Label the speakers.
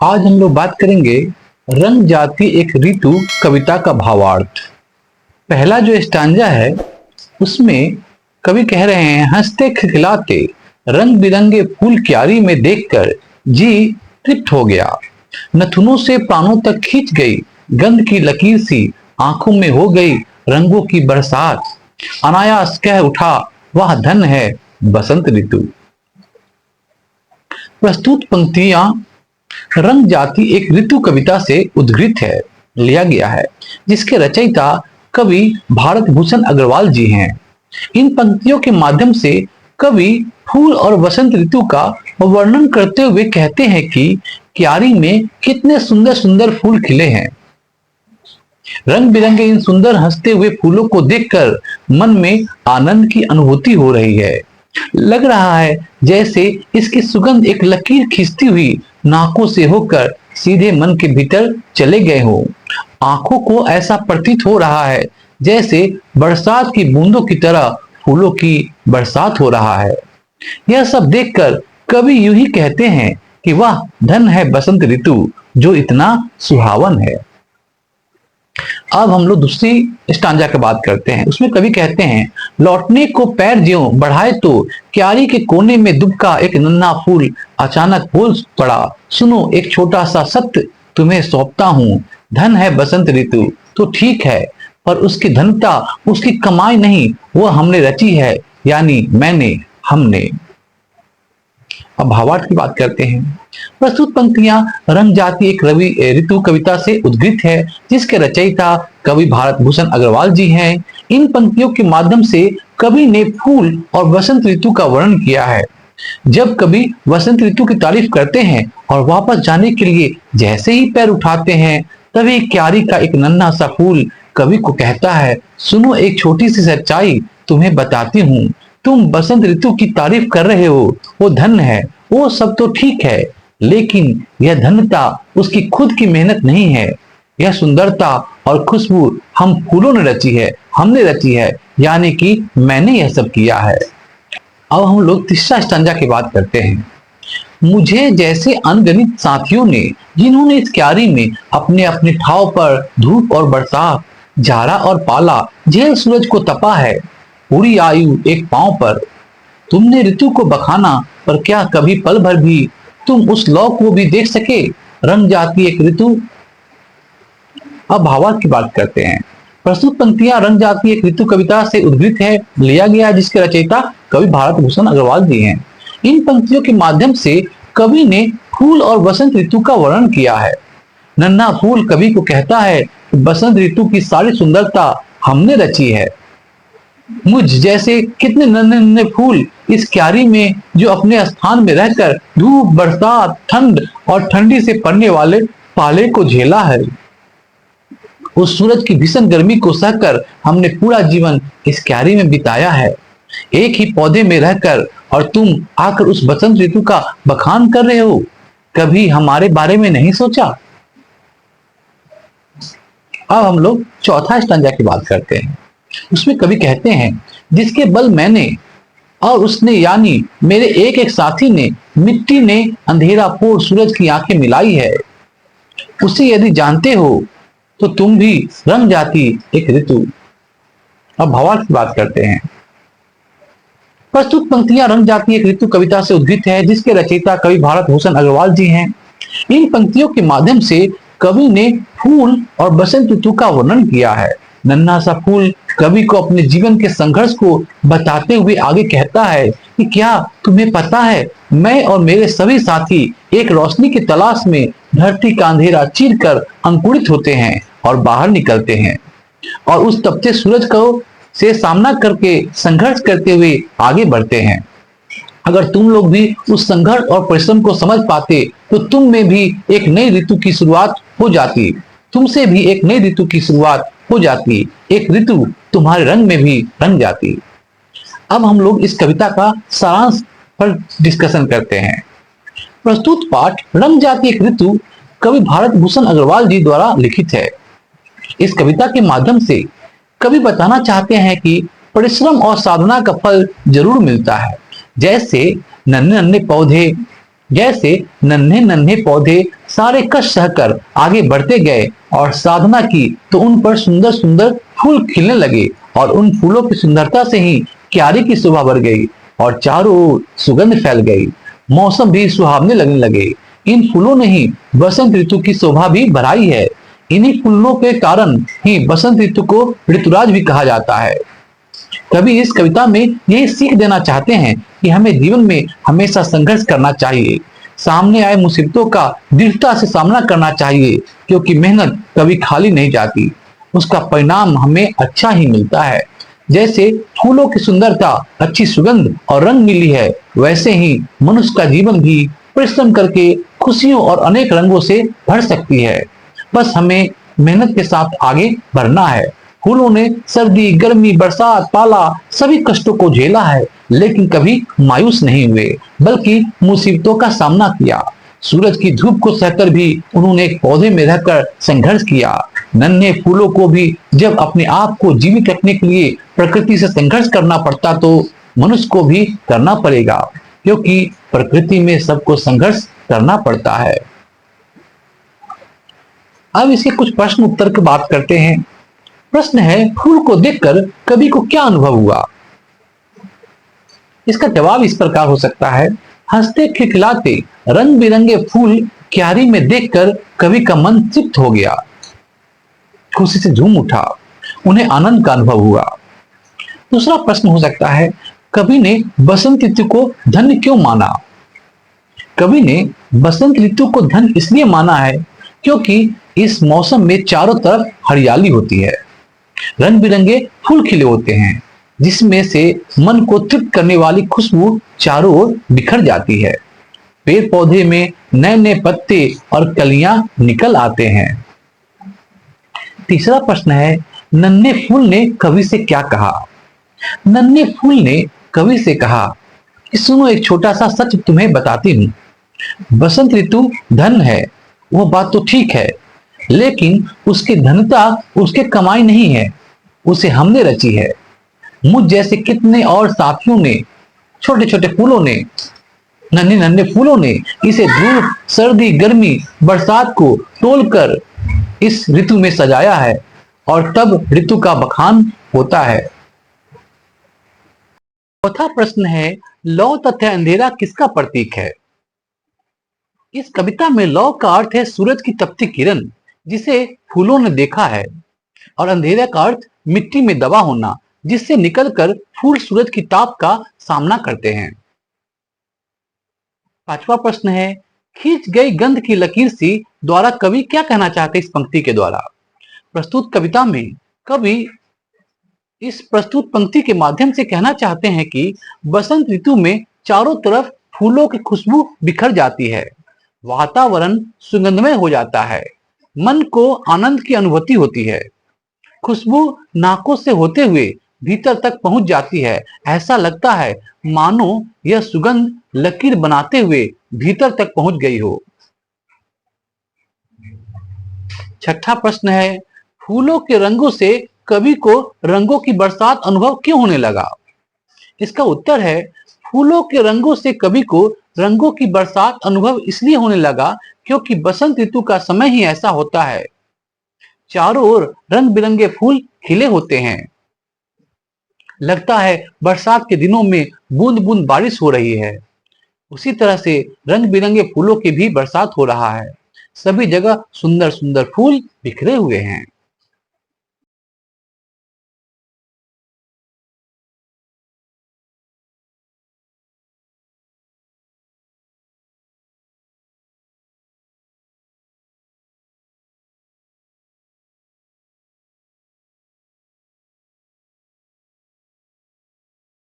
Speaker 1: आज हम लोग बात करेंगे रंग जाति एक ऋतु कविता का भावार्थ। पहला जो स्टांजा है उसमें कवि कह रहे हैं, हंसते खिलखिलाते रंग बिरंगे फूल क्यारी में देखकर जी तृप्त हो गया। नथुनों से प्राणों तक खींच गई गंध की लकीर सी, आंखों में हो गई रंगों की बरसात। अनायास कह उठा वह धन है बसंत ऋतु। प्रस्तुत पंक्तियां रंग जाति एक ऋतु कविता से उद्धृत है, लिया गया है, जिसके रचयिता कवि भारत भूषण अग्रवाल जी हैं। इन पंक्तियों के माध्यम से कवि फूल और वसंत ऋतु का वर्णन करते हुए कहते हैं कि क्यारी में कितने सुंदर सुंदर फूल खिले हैं। रंग बिरंगे इन सुंदर हंसते हुए फूलों को देखकर मन में आनंद की अनुभूति हो रही है। लग रहा है जैसे इसकी सुगंध एक लकीर खींचती हुई नाकों से होकर सीधे मन के भीतर चले गए हो। आंखों को ऐसा प्रतीत हो रहा है जैसे बरसात की बूंदों की तरह फूलों की बरसात हो रहा है। यह सब देखकर कवि यूं ही कहते हैं कि वह धन है बसंत ऋतु जो इतना सुहावन है। अब हम लोग दूसरी स्टांजा की बात करते हैं। उसमें कवि कहते हैं, लौटने को पैर ज्यों बढ़ाए तो क्यारी के कोने में दुबका एक नन्हा फूल अचानक बोल पड़ा, सुनो एक छोटा सा सत्य तुम्हें सौंपता हूं, धन है बसंत ऋतु तो ठीक है, पर उसकी धनता उसकी कमाई नहीं, वह हमने रची है, यानी मैंने, हमने। अब भावार्थ की बात करते हैं। प्रस्तुत पंक्तियां रंग जाति एक रवि ऋतु कविता से उद्धृत है, जिसके रचयिता कवि भारत भूषण अग्रवाल जी हैं। इन पंक्तियों के माध्यम से कवि ने फूल और वसंत ऋतु का वर्णन किया है। जब कवि वसंत ऋतु की तारीफ करते हैं और वापस जाने के लिए जैसे ही पैर उठाते हैं, तभी क्यारी का एक नन्हा सा फूल कवि को कहता है, सुनो एक छोटी सी सच्चाई तुम्हें बताती हूँ, तुम बसंत ऋतु की तारीफ कर रहे हो, वो धन है, वो सब तो ठीक है, लेकिन यह धन्यता उसकी खुद की मेहनत नहीं है। यह सुंदरता और खुशबू हम फूलों ने रची है, हमने रची है, यानी कि मैंने यह सब किया है। अब हम लोग तीसरा स्टांजा की बात करते हैं। मुझे जैसे अनगिनत साथियों ने, जिन्होंने इस क्यारी में अपने अपने ठाव पर धूप और बरसात, जाड़ा और पाला झेल सूरज को तपा है, पूरी आयु एक पांव पर तुमने ऋतु को बखाना, पर क्या कभी पल भर भी तुम उस लौ को भी देख सके, रंग जाती एक ऋतु। अब भावार्थ की बात करते हैं। प्रस्तुत पंक्तियां रंग जाती एक ऋतु कविता से उद्धृत है, लिया गया है, जिसके रचयिता कवि भारत भूषण अग्रवाल जी हैं। इन पंक्तियों के माध्यम से कवि ने फूल और वसंत ऋतु का वर्णन किया है। नन्हा फूल कवि को कहता है कि बसंत ऋतु की सारी सुंदरता हमने रची है। मुझ जैसे कितने नन्हे नन्हे फूल इस क्यारी में, जो अपने स्थान में रहकर धूप, बरसात, ठंड और ठंडी से पड़ने वाले पाले को झेला है। उस सूरज की भीषण गर्मी को सहकर हमने पूरा जीवन इस क्यारी में बिताया है। एक ही पौधे में रहकर और तुम आकर उस बसंत ऋतु का बखान कर रहे हो, कभी हमारे बारे में नहीं सोचा। अब हम लोग चौथा स्टांजा की बात करते हैं। उसमें कवि कहते हैं, जिसके बल मैंने और उसने, यानी मेरे एक एक साथी ने, मिट्टी ने अंधेरा फोड़ सूरज की आंखें मिलाई है, उसे यदि जानते हो तो तुम भी रंग जाती एक ऋतु। अब भावार्थ की बात करते हैं। प्रस्तुत पंक्तियां रंग जाती एक ऋतु कविता से उद्धृत है, जिसके रचयिता कवि भारत भूषण अग्रवाल जी हैं। इन पंक्तियों के माध्यम से कवि ने फूल और बसंत ऋतु का वर्णन किया है। नन्हा सा फूल कवि को अपने जीवन के संघर्ष को बताते हुए आगे कहता है कि क्या तुम्हें पता है, मैं और मेरे सभी साथी एक रोशनी की तलाश में धरती का अंधेरा चीर कर अंकुरित होते हैं और बाहर निकलते हैं, और उस तपते सूरज को से सामना करके संघर्ष करते हुए आगे बढ़ते हैं। अगर तुम लोग भी उस संघर्ष और परिश्रम को समझ पाते तो तुम में भी एक नई ऋतु की शुरुआत हो जाती, तुमसे भी एक नई ऋतु की शुरुआत हो जाती, एक ऋतु तुम्हारे रंग में भी रंग जाती। अब हम लोग इस कविता का सारांश पर डिस्कशन करते हैं। प्रस्तुत पाठ रंग जाती एक ऋतु कवि भारत भूषण अग्रवाल जी द्वारा लिखित है। इस कविता के माध्यम से कवि बताना चाहते हैं कि परिश्रम और साधना का फल जरूर मिलता है। जैसे नन्हे नन्हे पौधे सारे कष्ट सहकर आगे बढ़ते गए और साधना की तो उन पर सुंदर सुंदर फूल खिलने लगे और उन फूलों की सुंदरता से ही क्यारी की शोभा बढ़ गई और चारों ओर सुगंध फैल गई। मौसम भी सुहावने लगने लगे। इन फूलों ने ही बसंत ऋतु की शोभा भी बढ़ाई है। इन्हीं फूलों के कारण ही बसंत ऋतु को ऋतुराज भी कहा जाता है। कवि इस कविता में यही सीख देना चाहते हैं कि हमें जीवन में हमेशा संघर्ष करना चाहिए, सामने आए मुसीबतों का दृढ़ता से सामना करना चाहिए, क्योंकि मेहनत कभी खाली नहीं जाती, उसका परिणाम हमें अच्छा ही मिलता है। जैसे फूलों की सुंदरता, अच्छी सुगंध और रंग मिली है, वैसे ही मनुष्य का जीवन भी परिश्रम करके खुशियों और अनेक रंगों से भर सकती है। बस हमें मेहनत के साथ आगे बढ़ना है। फूलों ने सर्दी, गर्मी, बरसात, पाला सभी कष्टों को झेला है, लेकिन कभी मायूस नहीं हुए, बल्कि मुसीबतों का सामना किया। सूरज की धूप को सहकर भी उन्होंने एक पौधे में रहकर संघर्ष किया। नन्हे फूलों को भी जब अपने आप को जीवित रखने के लिए प्रकृति से संघर्ष करना पड़ता, तो मनुष्य को भी करना पड़ेगा, क्योंकि प्रकृति में सबको संघर्ष करना पड़ता है। अब इसके कुछ प्रश्न उत्तर की बात करते हैं। प्रश्न है, फूल को देखकर कवि को क्या अनुभव हुआ? इसका जवाब इस प्रकार हो सकता है। हंसते खिलखिलाते रंग बिरंगे फूल क्यारी में देखकर कवि का मन तृप्त हो गया, खुशी से झूम उठा, उन्हें आनंद का अनुभव हुआ। दूसरा प्रश्न हो सकता है, कवि ने बसंत ऋतु को धन्य क्यों माना? कवि ने बसंत ऋतु को धन्य इसलिए माना है क्योंकि इस मौसम में चारों तरफ हरियाली होती है, रंग बिरंगे फूल खिले होते हैं, जिसमें से मन को तृप्त करने वाली खुशबू चारों ओर बिखर जाती है। पेड़ पौधे में नए नए पत्ते और कलियां निकल आते हैं। तीसरा प्रश्न है, नन्हे फूल ने कवि से क्या कहा? नन्हे फूल ने कवि से कहा कि सुनो, एक छोटा सा सच तुम्हें बताती हूँ। बसंत ऋतु धन है, वो बात तो ठीक है, लेकिन उसकी धनता उसके कमाई नहीं है, उसे हमने रची है। मुझ जैसे कितने और साथियों ने, छोटे छोटे फूलों ने, नन्हे नन्हे फूलों ने इसे धूप, सर्दी, गर्मी, बरसात को तोलकर इस ऋतु में सजाया है, और तब ऋतु का बखान होता है। चौथा प्रश्न है, लौ तथा अंधेरा किसका प्रतीक है? इस कविता में लौ का अर्थ है सूरज की तपती किरण, जिसे फूलों ने देखा है, और अंधेरा का अर्थ मिट्टी में दबा होना, जिससे निकलकर फूल सूरज की ताप का सामना करते हैं। पांचवा प्रश्न है, खींच गई गंध की लकीर सी द्वारा कवि क्या कहना चाहते इस पंक्ति के द्वारा? प्रस्तुत कविता में कवि इस प्रस्तुत पंक्ति के माध्यम से कहना चाहते हैं कि बसंत ऋतु में चारों तरफ फूलों की खुशबू बिखर जाती है, वातावरण सुगंधमय हो जाता है, मन को आनंद की अनुभूति होती है, खुशबू नाकों से होते हुए भीतर तक पहुंच जाती है। ऐसा लगता है मानो यह सुगंध लकीर बनाते हुए भीतर तक पहुंच गई हो। छठा प्रश्न है, फूलों के रंगों से कवि को रंगों की बरसात अनुभव क्यों होने लगा? इसका उत्तर है, फूलों के रंगों से कवि को रंगों की बरसात अनुभव इसलिए होने लगा क्योंकि बसंत ऋतु का समय ही ऐसा होता है। चारों ओर रंग बिरंगे फूल खिले होते हैं, लगता है बरसात के दिनों में बूंद बूंद बारिश हो रही है। उसी तरह से रंग बिरंगे फूलों की भी बरसात हो रहा है, सभी जगह सुंदर सुंदर फूल बिखरे हुए हैं।